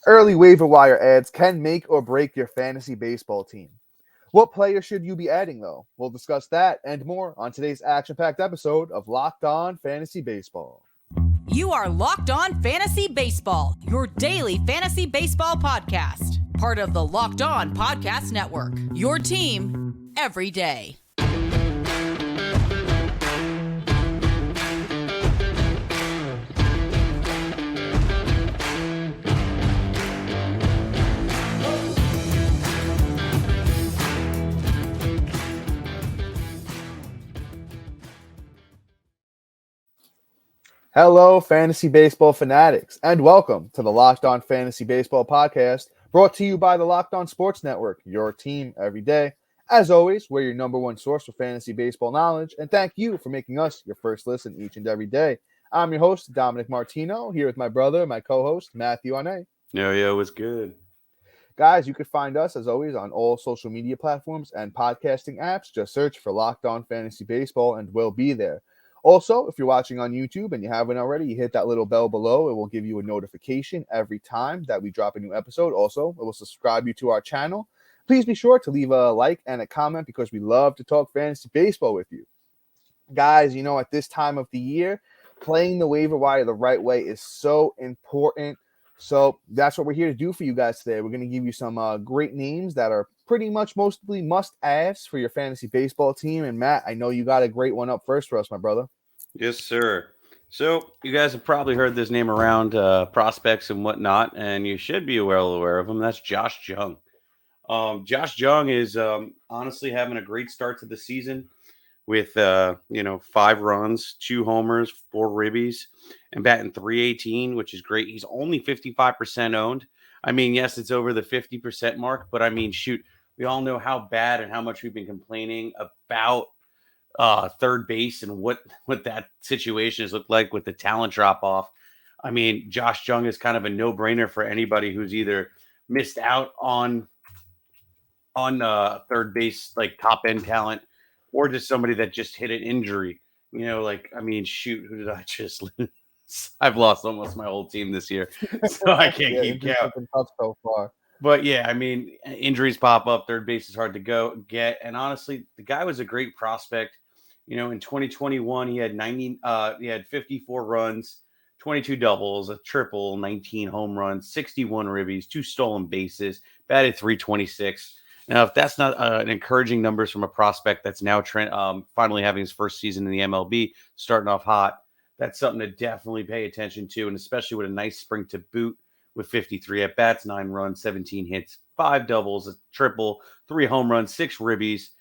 Early waiver wire ads can make or break your fantasy baseball team. What player should you be adding, though? We'll discuss that and more on today's action-packed episode of Locked On Fantasy Baseball. You are Locked On Fantasy Baseball, your daily fantasy baseball podcast. Part of the Locked On Podcast Network, your team every day. Hello, fantasy baseball fanatics, and welcome to the Locked On Fantasy Baseball podcast, brought to you by the Locked On Sports Network, your team every day. As always, we're your number one source for fantasy baseball knowledge, and thank you for making us your first listen each and every day. I'm your host, Dominic Martino, here with my brother, my co-host, Matthew Arnay. Yo, what's good? Guys, you can find us, as always, on all social media platforms and podcasting apps. Just search for Locked On Fantasy Baseball, and we'll be there. Also, if you're watching on YouTube and you haven't already, you hit that little bell below. It will give you a notification every time that we drop a new episode. Also, it will subscribe you to our channel. Please be sure to leave a like and a comment because we love to talk fantasy baseball with you. Guys, you know, at this time of the year, playing the waiver wire the right way is so important. So that's what we're here to do for you guys today. We're going to give you some great names that are pretty much mostly must-haves for your fantasy baseball team. And Matt, I know you got a great one up first for us, my brother. Yes, sir. So you guys have probably heard this name around prospects and whatnot, and you should be well aware of him. That's Josh Jung. Josh Jung is honestly having a great start to the season with 5 runs, 2 homers, 4 ribbies, and batting .318, which is great. He's only 55% owned. I mean, yes, it's over the 50% mark, but I mean, shoot, we all know how bad and how much we've been complaining about third base and what that situation has looked like with the talent drop off. I mean, Josh Jung is kind of a no-brainer for anybody who's either missed out on third base, like top end talent, or just somebody that just hit an injury. You know, like, I mean, shoot, who did I just lose? I've lost almost my whole team this year, so I can't keep count. Tough so far. But yeah, I mean, injuries pop up. Third base is hard to get. And honestly, the guy was a great prospect. You know, in 2021, he had 54 runs, 22 doubles, a triple, 19 home runs, 61 ribbies, 2 stolen bases, batted .326. Now, if that's not an encouraging numbers from a prospect that's now finally having his first season in the MLB, starting off hot, that's something to definitely pay attention to, and especially with a nice spring to boot with 53 at-bats, 9 runs, 17 hits, 5 doubles, a triple, 3 home runs, 6 ribbies,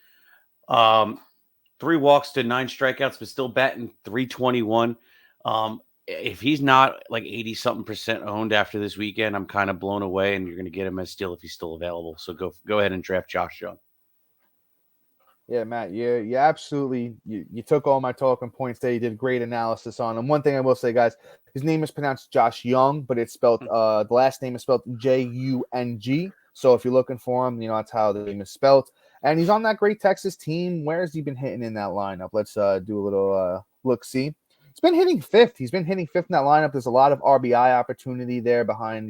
3 walks to 9 strikeouts, but still batting .321. If he's not like 80-something% owned after this weekend, I'm kind of blown away, and you're going to get him as still if he's still available. So go ahead and draft Josh Jung. Yeah, Matt, you absolutely you took all my talking points there. You did great analysis on him. One thing I will say, guys, his name is pronounced Josh Jung, but it's spelled the last name is spelled Jung. So if you're looking for him, you know that's how the name is spelled. And he's on that great Texas team. Where has he been hitting in that lineup? Let's do a little look-see. He's been hitting 5th. He's been hitting 5th in that lineup. There's a lot of RBI opportunity there behind,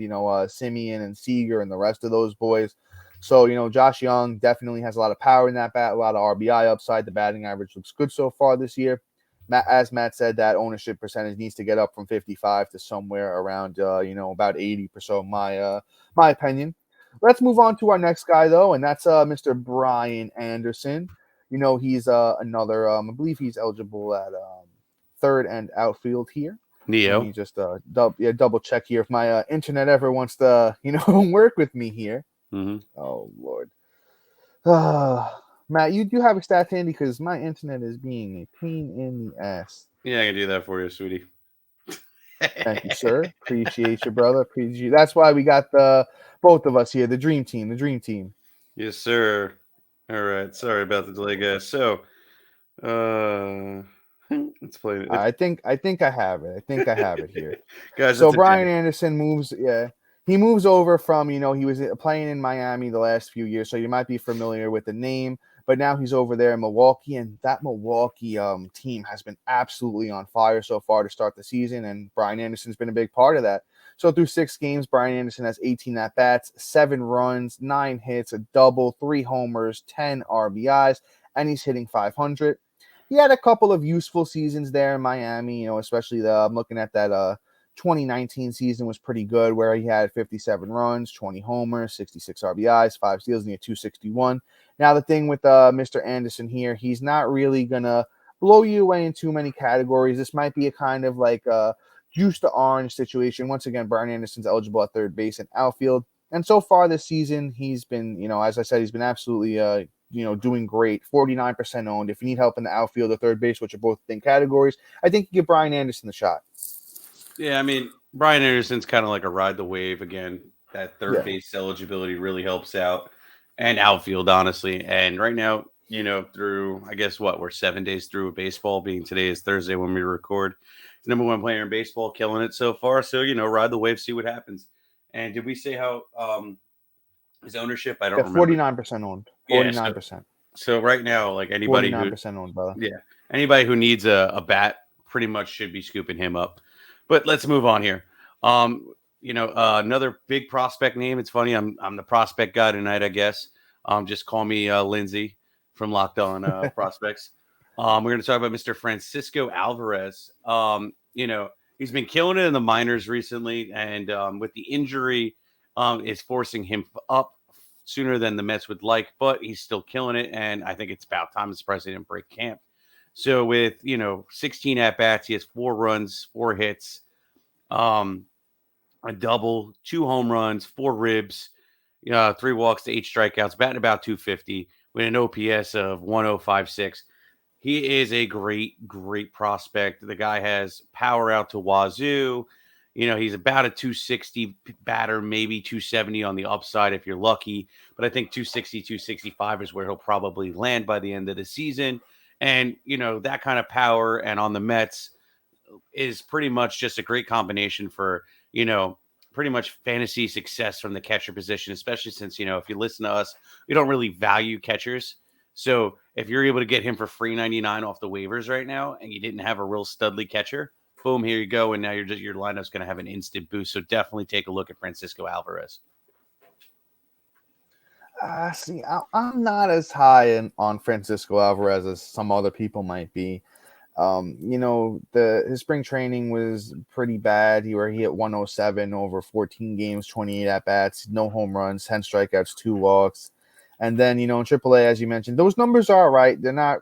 Simeon and Seager and the rest of those boys. So, Josh Jung definitely has a lot of power in that bat, a lot of RBI upside. The batting average looks good so far this year. As Matt said, that ownership percentage needs to get up from 55 to somewhere around, about 80%, my opinion. Let's move on to our next guy, though, and that's Mr. Brian Anderson. He's another, I believe he's eligible at third and outfield here. Neo. Let me just double check here if my internet ever wants to, work with me here. Mm-hmm. Oh, Lord. Matt, you do have a stat handy because my internet is being a pain in the ass. Yeah, I can do that for you, sweetie. Thank you, sir. Appreciate you, brother. Appreciate you. That's why we got both of us here, the dream team. Yes, sir. All right. Sorry about the delay, guys. So, let's play it. I think I have it. I think I have it here. Guys, so Brian Anderson moves. Yeah. He moves over from, he was playing in Miami the last few years, so you might be familiar with the name. but now he's over there in Milwaukee, and that Milwaukee team has been absolutely on fire so far to start the season, and Brian Anderson's been a big part of that. So through 6 games, Brian Anderson has 18 at-bats, 7 runs, 9 hits, a double, 3 homers, 10 RBIs, and he's hitting .500. He had a couple of useful seasons there in Miami, especially I'm looking at that 2019 season was pretty good, where he had 57 runs, 20 homers, 66 RBIs, 5 steals, and he had 261. Now, the thing with Mr. Anderson here, he's not really going to blow you away in too many categories. This might be a kind of like a juice to orange situation. Once again, Brian Anderson's eligible at third base and outfield. And so far this season, he's been, as I said, he's been absolutely, doing great. 49% owned. If you need help in the outfield or third base, which are both thin categories, I think you give Brian Anderson the shot. Yeah, I mean, Brian Anderson's kind of like a ride the wave again. That third base eligibility really helps out, and outfield, honestly. And right now, through, I guess we're 7 days through baseball, being today is Thursday when we record. The number 1 player in baseball, killing it so far. So, ride the wave, see what happens. And did we say how his ownership? I don't remember. 49% owned. 49%. Yeah, so right now, like anybody 49% owned, brother. Yeah, anybody who needs a bat pretty much should be scooping him up. But let's move on here. Another big prospect name. It's funny. I'm the prospect guy tonight, I guess. Just call me Lindsay from Locked On Prospects. We're going to talk about Mr. Francisco Alvarez. He's been killing it in the minors recently, and with the injury, is forcing him up sooner than the Mets would like, but he's still killing it, and I think it's about time. I'm surprised he didn't break camp. So with 16 at bats, he has 4 runs, 4 hits, a double, 2 home runs, 4 ribs, 3 walks to 8 strikeouts, batting about 250 with an OPS of 1056. He is a great, great prospect. The guy has power out to wazoo. He's about a 260 batter, maybe 270 on the upside if you're lucky. But I think 260, 265 is where he'll probably land by the end of the season. And, that kind of power and on the Mets is pretty much just a great combination for, pretty much fantasy success from the catcher position, especially since, if you listen to us, we don't really value catchers. So if you're able to get him for free 99 off the waivers right now and you didn't have a real studly catcher, boom, here you go. And now your lineup's going to have an instant boost. So definitely take a look at Francisco Alvarez. See, I'm not as high on Francisco Alvarez as some other people might be. His spring training was pretty bad. He hit 107 over 14 games, 28 at-bats, no home runs, 10 strikeouts, 2 walks. And then, in AAA, as you mentioned, those numbers are all right. They're not,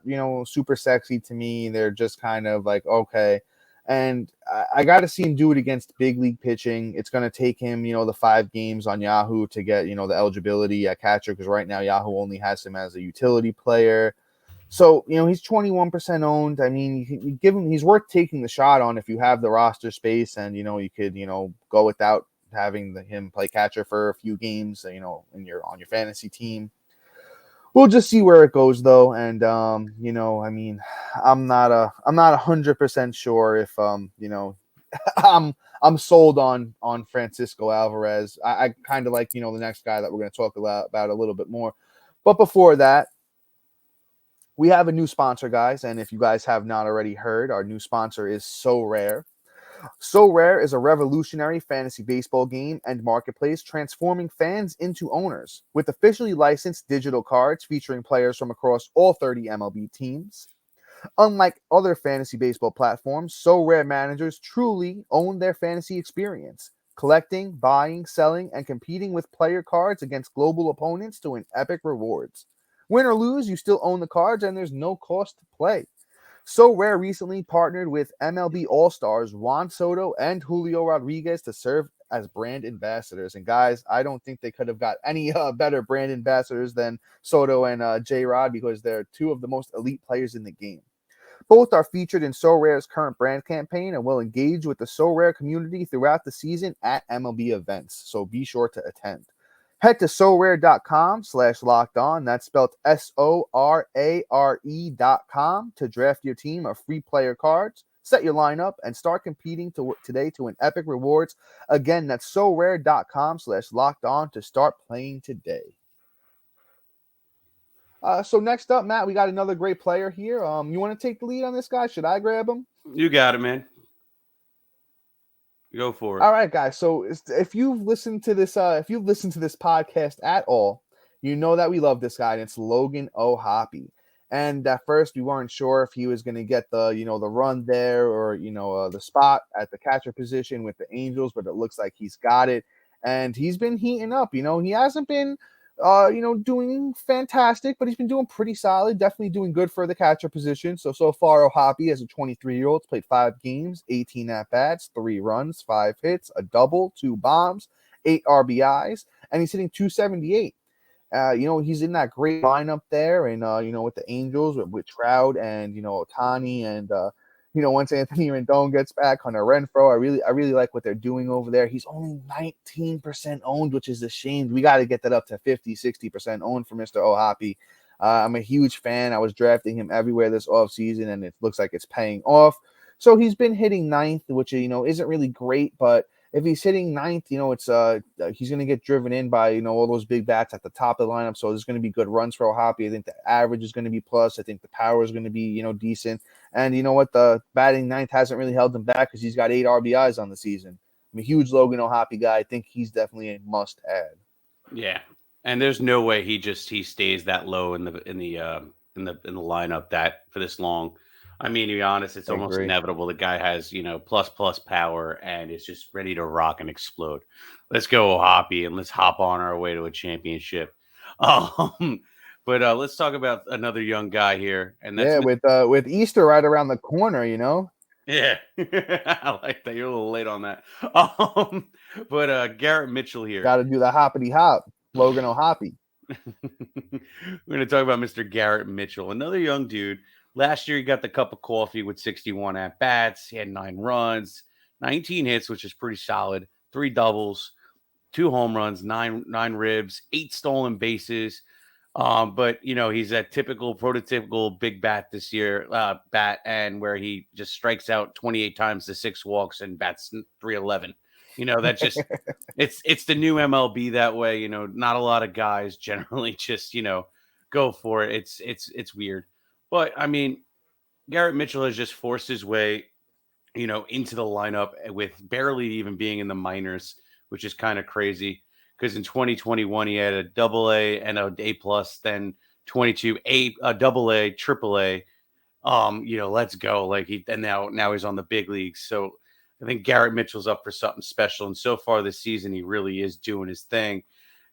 super sexy to me. They're just kind of like, okay. And I got to see him do it against big league pitching. It's going to take him, the 5 games on Yahoo to get, the eligibility at catcher, because right now Yahoo only has him as a utility player. So, he's 21% owned. I mean, you give him, he's worth taking the shot on if you have the roster space and, you could, go without having him play catcher for a few games, on your fantasy team. We'll just see where it goes, though, and I'm not 100% sure if I'm sold on Francisco Alvarez. I kind of like the next guy that we're going to talk about a little bit more, but before that, we have a new sponsor, guys, and if you guys have not already heard, our new sponsor is So Rare. So Rare is a revolutionary fantasy baseball game and marketplace transforming fans into owners with officially licensed digital cards featuring players from across all 30 MLB teams. Unlike other fantasy baseball platforms, So Rare managers truly own their fantasy experience, collecting, buying, selling, and competing with player cards against global opponents to win epic rewards. Win or lose, you still own the cards and there's no cost to play. So Rare recently partnered with MLB All-Stars Juan Soto and Julio Rodriguez to serve as brand ambassadors. And guys, I don't think they could have got any better brand ambassadors than Soto and J-Rod, because they're 2 of the most elite players in the game. Both are featured in So Rare's current brand campaign and will engage with the So Rare community throughout the season at MLB events. So be sure to attend. Head to sorare.com/lockedon. That's spelled SORARE.com to draft your team of free player cards, set your lineup, and start competing today to win epic rewards. Again, that's sorare.com/lockedon to start playing today. So next up, Matt, we got another great player here. You want to take the lead on this guy? Should I grab him? You got it, man. Go for it. All right, guys. So if you've listened to this podcast at all, you know that we love this guy, and it's Logan O'Hoppe. And at first, we weren't sure if he was going to get the run there or the spot at the catcher position with the Angels, but it looks like he's got it, and he's been heating up. He hasn't been doing fantastic, but he's been doing pretty solid. Definitely doing good for the catcher position. So far, O'Hoppe, as a 23-year-old, played 5 games, 18 at-bats, 3 runs, 5 hits, a double, 2 bombs, 8 RBIs, and he's hitting .278. He's in that great lineup there, and with the Angels with Trout and Ohtani, and once Anthony Rendon gets back, Hunter Renfroe, I really like what they're doing over there. He's only 19% owned, which is a shame. We got to get that up to 50-60% owned for Mr. O'Hoppe. I'm a huge fan. I was drafting him everywhere this offseason, and it looks like it's paying off. So he's been hitting 9th, which isn't really great, but if he's hitting 9th, it's he's going to get driven in by all those big bats at the top of the lineup. So there's going to be good runs for O'Hoppe. I think the average is going to be plus. I think the power is going to be decent. And you know what? The batting 9th hasn't really held him back because he's got 8 RBIs on the season. I'm a huge Logan O'Hoppe guy. I think he's definitely a must add. Yeah, and there's no way he stays that low in the lineup that for this long. I mean, to be honest, it's almost inevitable. The guy has, plus power and is just ready to rock and explode. Let's go, O'Hoppe, and let's hop on our way to a championship. But let's talk about another young guy here. And that's with Easter right around the corner, Yeah, I like that. You're a little late on that. But Garrett Mitchell here. Got to do the hoppity hop, Logan O'Hoppe. We're going to talk about Mr. Garrett Mitchell, another young dude. Last year, he got the cup of coffee with 61 at-bats. He had 9 runs, 19 hits, which is pretty solid, 3 doubles, 2 home runs, 9 ribs, 8 stolen bases. But, he's that prototypical big bat this year, and where he just strikes out 28 times to 6 walks and bats 311. That's just it's the new MLB that way. Not a lot of guys generally just go for it. It's weird. But, I mean, Garrett Mitchell has just forced his way, into the lineup with barely even being in the minors, which is kind of crazy because in 2021, he had a AA and a A+, then 22, a AA, AAA. Let's go. And now he's on the big leagues. So I think Garrett Mitchell's up for something special. And so far this season, he really is doing his thing.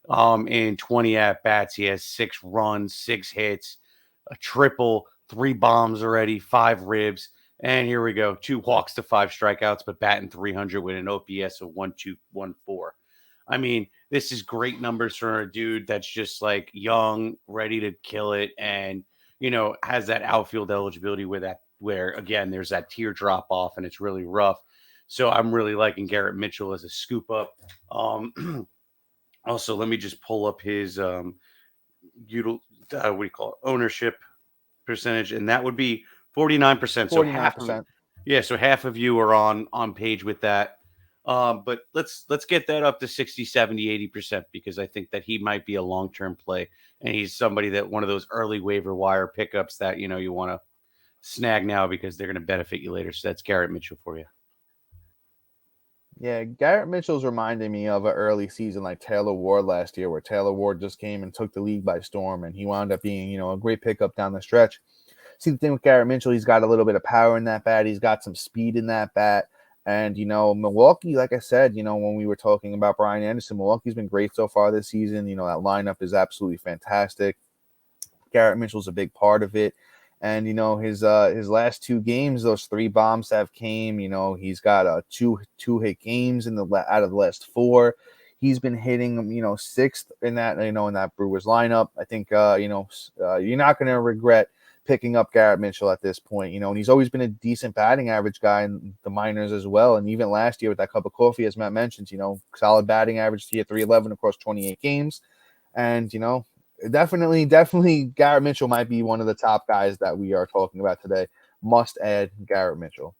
In 20 at-bats, he has 6 runs, 6 hits, a triple, 3 bombs already, 5 ribs, and here we go, 2 walks to 5 strikeouts, but batting 300 with an OPS of 1.214. I mean, this is great numbers for a dude that's just young, ready to kill it, and has that outfield eligibility where again there's that teardrop off and it's really rough. So I'm really liking Garrett Mitchell as a scoop up. Also, let me just pull up his ownership percentage, and that would be 49%. So 49%. So half of you are on page with that. But let's get that up to 60, 70, 80% because I think that he might be a long-term play, and he's somebody that one of those early waiver wire pickups that you want to snag now because they're going to benefit you later. So that's Garrett Mitchell for you. Yeah, Garrett Mitchell's reminding me of an early season like Taylor Ward last year, where Taylor Ward just came and took the league by storm, and he wound up being, a great pickup down the stretch. See, the thing with Garrett Mitchell, he's got a little bit of power in that bat. He's got some speed in that bat. And, Milwaukee, like I said, when we were talking about Brian Anderson, Milwaukee's been great so far this season. That lineup is absolutely fantastic. Garrett Mitchell's a big part of it. And, his last 2 games, those 3 bombs have came. He's got 2 hit games out of the last 4. He's been hitting, 6th in that, in that Brewers lineup. I think, you're not going to regret picking up Garrett Mitchell at this point, and he's always been a decent batting average guy in the minors as well. And even last year with that cup of coffee, as Matt mentioned, solid batting average to 311 across 28 games. And, definitely Garrett Mitchell might be one of the top guys that we are talking about today. Must add Garrett Mitchell.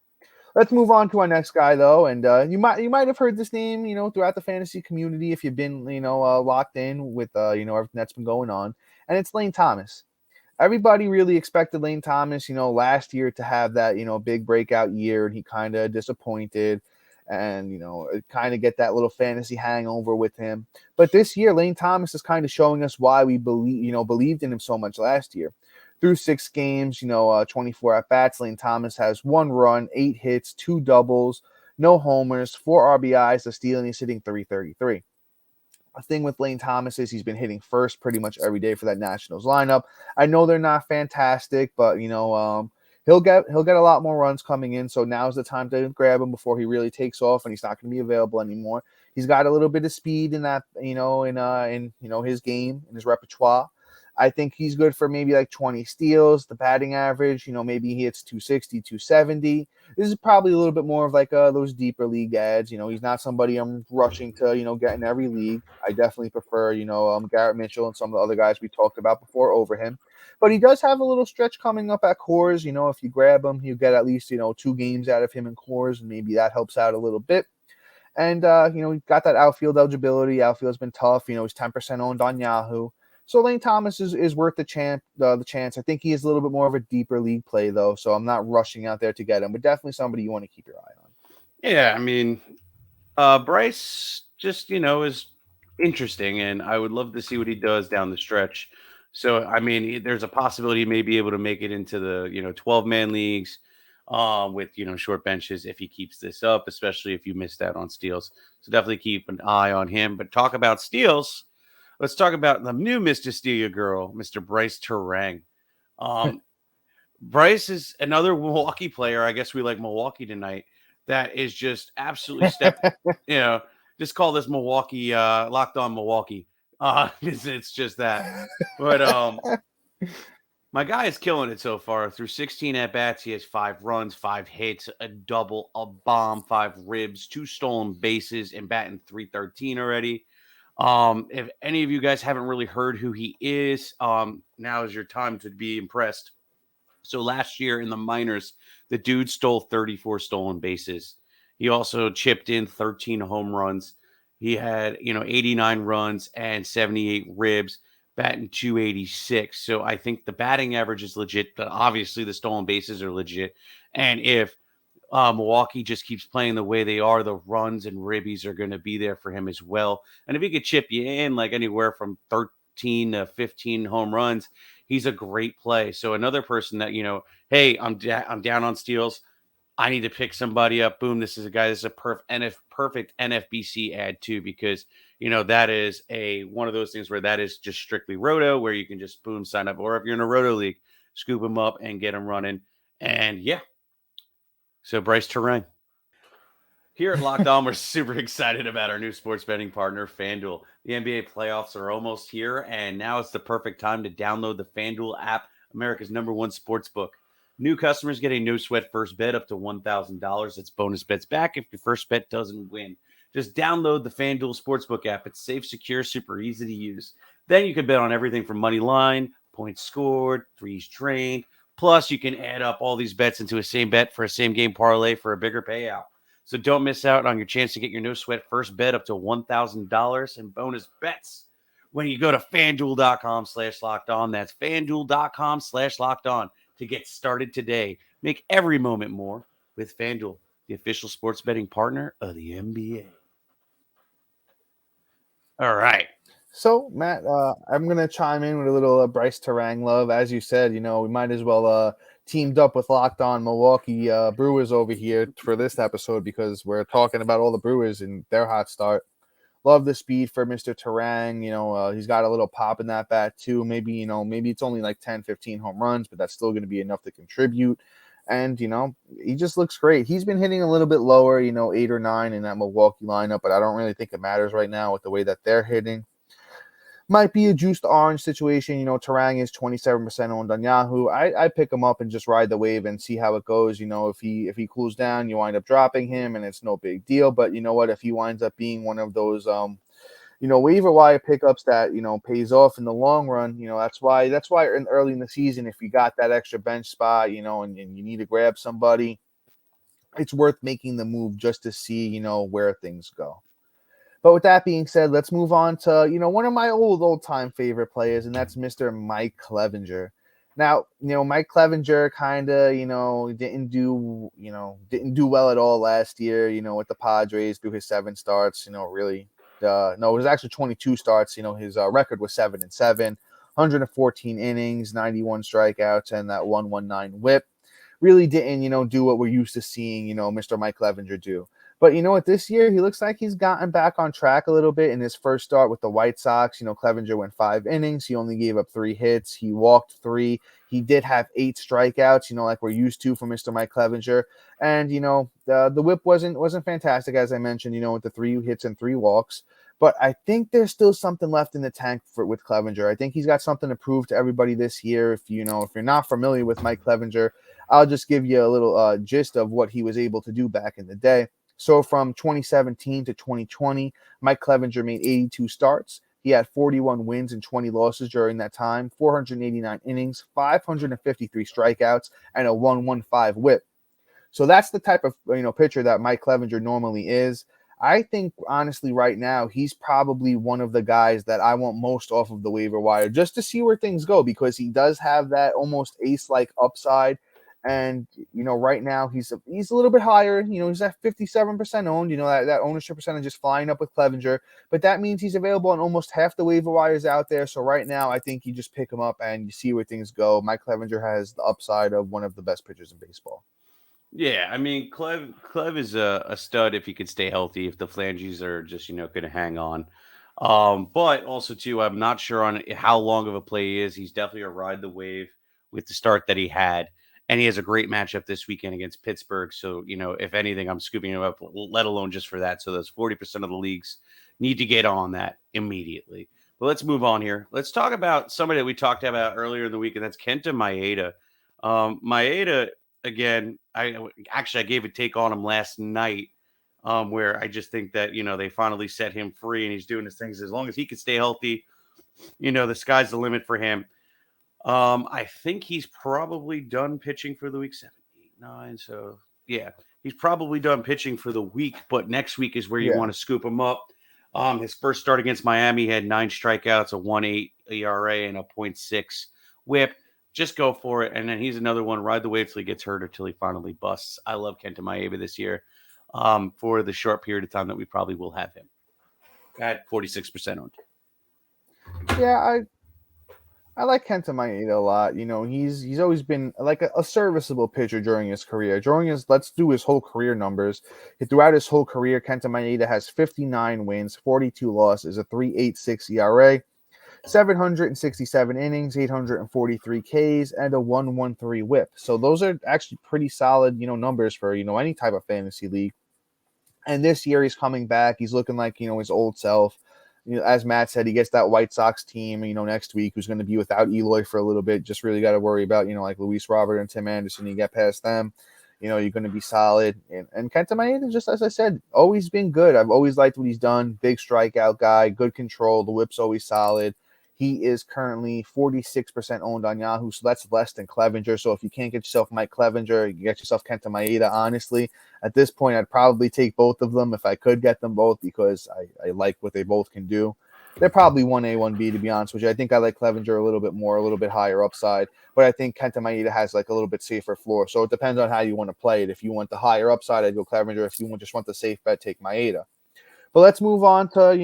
Let's move on to our next guy though. And you might have heard this name, throughout the fantasy community if you've been, locked in with, everything that's been going on. And it's Lane Thomas. everybody really expected Lane Thomas, last year to have that, big breakout year, and he kind of disappointed, and, kind of get that little fantasy hangover with him. But this year, Lane Thomas is kind of showing us why we believed in him so much last year. Through 6 games, 24 at-bats, Lane Thomas has 1 run, 8 hits, 2 doubles, no homers, 4 RBIs, a steal, and he's hitting .333. The thing with Lane Thomas is he's been hitting first pretty much every day for that Nationals lineup. I know they're not fantastic, but he'll get a lot more runs coming in. So now's the time to grab him before he really takes off and he's not going to be available anymore. He's got a little bit of speed in that, in his game, in his repertoire. I think he's good for maybe like 20 steals. The batting average, maybe he hits 260, 270. This is probably a little bit more of like those deeper league ads. He's not somebody I'm rushing to, get in every league. I definitely prefer, Garrett Mitchell and some of the other guys we talked about before over him. But he does have a little stretch coming up at Coors. If you grab him, you get at least, 2 games out of him in Coors, and maybe that helps out a little bit. And, he got that outfield eligibility. Outfield's been tough. He's 10% owned on Yahoo. So Lane Thomas is worth the chance. I think he is a little bit more of a deeper league play, though, so I'm not rushing out there to get him, but definitely somebody you want to keep your eye on. Yeah, I mean, Bryce just, is interesting, and I would love to see what he does down the stretch. So, I mean, there's a possibility he may be able to make it into the, 12-man leagues with, short benches if he keeps this up, especially if you missed out on steals. So definitely keep an eye on him. But talk about steals. Let's talk about the new Mr. Steal Your Girl, Mr. Brice Turang. Bryce is another Milwaukee player. I guess we like Milwaukee tonight. That is just absolutely just call this Milwaukee, Locked On Milwaukee. It's just that. But my guy is killing it so far. Through 16 at-bats, he has 5 runs, 5 hits, a double, a bomb, 5 ribs, 2 stolen bases, and batting .313 already. If any of you guys haven't really heard who he is, now is your time to be impressed. So last year in the minors, the dude stole 34 stolen bases. He also chipped in 13 home runs. He had, 89 runs and 78 ribs, batting .286. So I think the batting average is legit, but obviously the stolen bases are legit. And if Milwaukee just keeps playing the way they are, the runs and ribbies are going to be there for him as well. And if he could chip you in like anywhere from 13 to 15 home runs, he's a great play. So another person that, hey, I'm down on steals. I need to pick somebody up. Boom, this is a guy. This is a perfect NFBC ad too, because, that is one of those things where that is just strictly roto, where you can just boom sign up. Or if you're in a roto league, scoop him up and get him running. And yeah. So Brice Turang. Here at Locked On, we're super excited about our new sports betting partner, FanDuel. The NBA playoffs are almost here, and now it's the perfect time to download the FanDuel app, America's #1 sports book. New customers get a no-sweat first bet up to $1,000. That's bonus bets back if your first bet doesn't win. Just download the FanDuel Sportsbook app. It's safe, secure, super easy to use. Then you can bet on everything from money line, points scored, threes drained. Plus, you can add up all these bets into a same bet for a same-game parlay for a bigger payout. So don't miss out on your chance to get your no-sweat first bet up to $1,000 in bonus bets when you go to FanDuel.com/lockedon. That's FanDuel.com/lockedon to get started today. Make every moment more with FanDuel, the official sports betting partner of the NBA. All right. So, Matt, I'm going to chime in with a little Brice Turang love. As you said, we might as well teamed up with Locked On Milwaukee Brewers over here for this episode because we're talking about all the Brewers and their hot start. Love the speed for Mr. Turang. He's got a little pop in that bat too. Maybe it's only like 10, 15 home runs, but that's still going to be enough to contribute. And, he just looks great. He's been hitting a little bit lower, 8 or 9 in that Milwaukee lineup, but I don't really think it matters right now with the way that they're hitting. Might be a juiced orange situation. Turang is 27% owned on Yahoo. I pick him up and just ride the wave and see how it goes. If he cools down, you wind up dropping him and it's no big deal. But you know what? If he winds up being one of those, waiver wire pickups that, pays off in the long run, that's why early in the season, if you got that extra bench spot, and you need to grab somebody, it's worth making the move just to see, where things go. But with that being said, let's move on to, one of my old-time favorite players, and that's Mr. Mike Clevinger. Now, Mike Clevinger kind of, didn't do well at all last year, with the Padres through his 7 starts, really. No, it was actually 22 starts. His record was 7-7, 114 innings, 91 strikeouts, and that 119 whip. Really didn't, do what we're used to seeing, Mr. Mike Clevinger do. But you know what? This year, he looks like he's gotten back on track a little bit in his first start with the White Sox. Clevinger went 5 innings. He only gave up 3 hits. He walked 3. He did have 8 strikeouts, like we're used to from Mr. Mike Clevinger. And, the whip wasn't fantastic, as I mentioned, with the 3 hits and 3 walks. But I think there's still something left in the tank with Clevinger. I think he's got something to prove to everybody this year. If you're not familiar with Mike Clevinger, I'll just give you a little gist of what he was able to do back in the day. So from 2017 to 2020, Mike Clevinger made 82 starts. He had 41 wins and 20 losses during that time, 489 innings, 553 strikeouts, and a 115 whip. So that's the type of pitcher that Mike Clevinger normally is. I think, honestly, right now, he's probably one of the guys that I want most off of the waiver wire just to see where things go, because he does have that almost ace-like upside. And, right now he's a little bit higher. He's at 57% owned. That ownership percentage is flying up with Clevinger. But that means he's available on almost half the waiver wires out there. So right now, I think you just pick him up and you see where things go. Mike Clevinger has the upside of one of the best pitchers in baseball. Yeah, I mean, Clev is a stud if he could stay healthy, if the phalanges are just, going to hang on. But also, too, I'm not sure on how long of a play he is. He's definitely a ride the wave with the start that he had. And he has a great matchup this weekend against Pittsburgh. So, if anything, I'm scooping him up, let alone just for that. So those 40% of the leagues need to get on that immediately. But let's move on here. Let's talk about somebody that we talked about earlier in the week, and that's Kenta Maeda. Maeda, again, I gave a take on him last night, where I just think that, they finally set him free and he's doing his things. As long as he can stay healthy, the sky's the limit for him. I think he's probably done pitching for the week. 7, 8, 9. So yeah, he's probably done pitching for the week, but next week is where you want to scoop him up. His first start against Miami had 9 strikeouts, a 1.8 ERA, and a 0.6 whip. Just go for it. And then he's another one. Ride the wave till he gets hurt or till he finally busts. I love Kenta Maeda this year, for the short period of time that we probably will have him at 46% owned. Yeah, I like Kenta Maeda a lot. He's always been like a serviceable pitcher during his career. Let's do his whole career numbers. Throughout his whole career, Kenta Maeda has 59 wins, 42 losses, a 3.86 ERA, 767 innings, 843 Ks, and a 113 whip. So those are actually pretty solid, numbers for, any type of fantasy league. And this year he's coming back. He's looking like, his old self. As Matt said, he gets that White Sox team, next week, who's going to be without Eloy for a little bit. Just really got to worry about, like Luis Robert and Tim Anderson. You get past them, you're going to be solid. And Kenta Maeda, just as I said, always been good. I've always liked what he's done. Big strikeout guy, good control. The whip's always solid. He is currently 46% owned on Yahoo, so that's less than Clevinger. So if you can't get yourself Mike Clevinger, you get yourself Kenta Maeda. Honestly, at this point, I'd probably take both of them if I could get them both, because I like what they both can do. They're probably 1A, 1B, to be honest with you. I think I like Clevinger a little bit more, a little bit higher upside, but I think Kenta Maeda has like a little bit safer floor. So it depends on how you want to play it. If you want the higher upside, I'd go Clevinger. If you just want the safe bet, take Maeda. But let's move on to,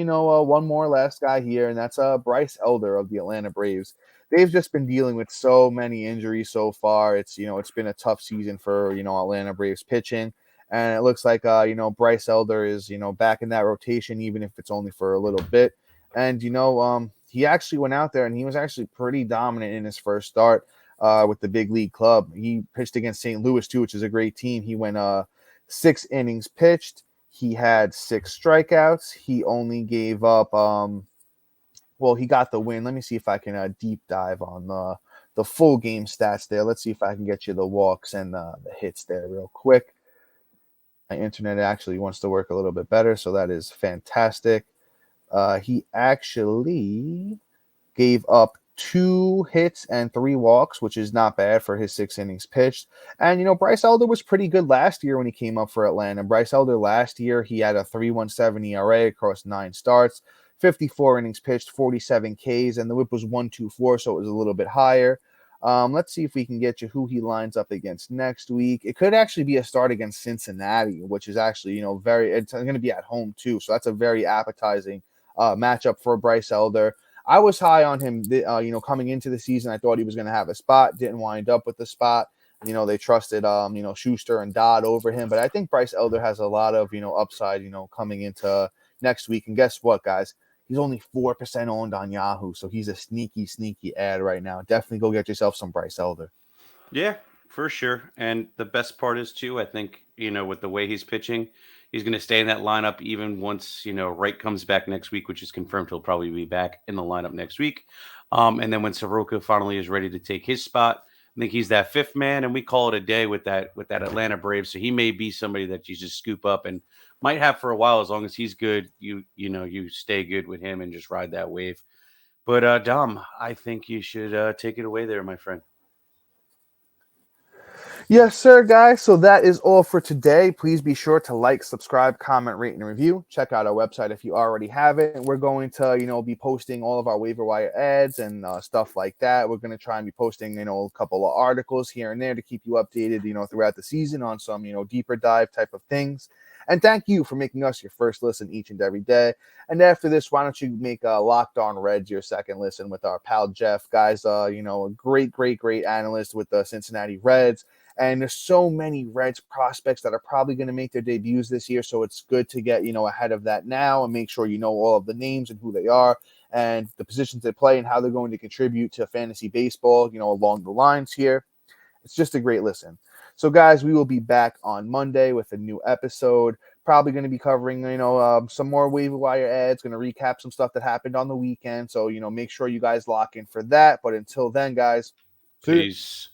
one more last guy here, and that's Bryce Elder of the Atlanta Braves. They've just been dealing with so many injuries so far. It's been a tough season for, Atlanta Braves pitching. And it looks like, Bryce Elder is, back in that rotation, even if it's only for a little bit. And, he actually went out there and he was actually pretty dominant in his first start with the big league club. He pitched against St. Louis, too, which is a great team. He went 6 innings pitched. He had 6 strikeouts. He only gave up, he got the win. Let me see if I can deep dive on the full game stats there. Let's see if I can get you the walks and the hits there real quick. My internet actually wants to work a little bit better, so that is fantastic. He actually gave up 2 hits and 3 walks, which is not bad for his 6 innings pitched. And, Bryce Elder was pretty good last year when he came up for Atlanta. Bryce Elder last year, he had a 3.17 ERA across 9 starts, 54 innings pitched, 47 Ks, and the whip was 1.24, so it was a little bit higher. Let's see if we can get you who he lines up against next week. It could actually be a start against Cincinnati, which is actually, it's going to be at home too. So that's a very appetizing matchup for Bryce Elder. I was high on him, coming into the season. I thought he was going to have a spot, didn't wind up with the spot. They trusted, Schuster and Dodd over him. But I think Bryce Elder has a lot of, upside, coming into next week. And guess what, guys? He's only 4% owned on Yahoo, so he's a sneaky, sneaky ad right now. Definitely go get yourself some Bryce Elder. Yeah, for sure. And the best part is, too, I think, with the way he's pitching, he's going to stay in that lineup even once, Wright comes back next week, which is confirmed. He'll probably be back in the lineup next week. And then when Soroka finally is ready to take his spot, I think he's that fifth man, and we call it a day with that Atlanta Braves. So he may be somebody that you just scoop up and might have for a while. As long as he's good, you stay good with him and just ride that wave. But Dom, I think you should take it away there, my friend. Yes, sir, guys. So that is all for today. Please be sure to like, subscribe, comment, rate, and review. Check out our website if you already have it. We're going to, be posting all of our waiver wire ads and stuff like that. We're going to try and be posting, a couple of articles here and there to keep you updated, throughout the season on some, deeper dive type of things. And thank you for making us your first listen each and every day. And after this, why don't you make Locked On Reds your second listen with our pal Jeff, guys? A great analyst with the Cincinnati Reds. And there's so many Reds prospects that are probably going to make their debuts this year. So it's good to get, ahead of that now and make sure you know all of the names and who they are and the positions they play and how they're going to contribute to fantasy baseball, along the lines here. It's just a great listen. So, guys, we will be back on Monday with a new episode. Probably going to be covering, some more waiver wire ads, going to recap some stuff that happened on the weekend. So, make sure you guys lock in for that. But until then, guys, peace.